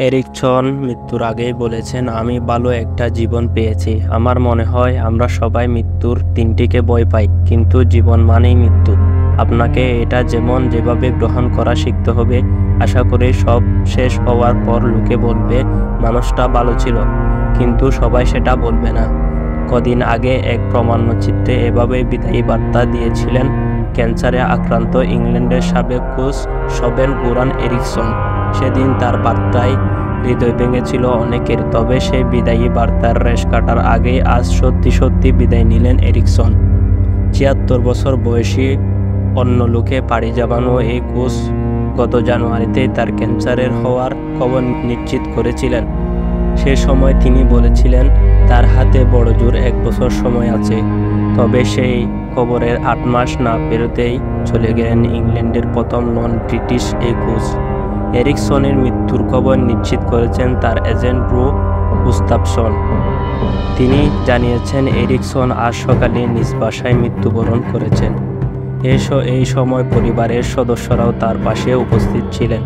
Ericsson মৃত্যুর আগেই বলেছেন, আমি ভালো একটা জীবন পেয়েছি। আমার মনে হয় আমরা সবাই মৃত্যুর দিনটিকে ভয় পাই, কিন্তু জীবন মানেই মৃত্যু। আপনাকে এটা যেভাবে গ্রহণ করা শিখতে হবে। আশা করি সব শেষ হওয়ার পর লোকে বলবে মানুষটা ভালো ছিল, কিন্তু সবাই সেটা বলবে না। কদিন আগে এক প্রামাণ্যচিত্রে এভাবে বিদায়ী বার্তা দিয়েছিলেন ক্যান্সারে আক্রান্ত ইংল্যান্ডের সাবেক কোচ স্বেন গোরান এরিকসন। সেদিন তার বার্তায় হৃদয় ভেঙেছিল অনেকের, তবে সেই বিদায়ী বার্তার রেশ কাটার আগেই আজ সত্যি বিদায় নিলেন এরিকসন। ৭৬ বছর বয়সী অন্য লোকে পাড়ি জমানো এই কোচ গত জানুয়ারিতেই তার ক্যান্সারের হওয়ার খবর নিশ্চিত করেছিলেন। সে সময় তিনি বলেছিলেন তার হাতে বড় জোর ১ বছর সময় আছে। তবে সেই খবরের ৮ মাস না পেরোতেই চলে গেলেন ইংল্যান্ডের প্রথম নন ব্রিটিশ এই কোচ। এরিকসনের মৃত্যুর খবর নিশ্চিত করেছেন তার এজেন্ট ব্রু গুস্তাভসন। তিনি জানিয়েছেন এরিকসন আজ সকালে নিজ বাসায় মৃত্যুবরণ করেছেন। এই সময় পরিবারের সদস্যরাও তার পাশে উপস্থিত ছিলেন।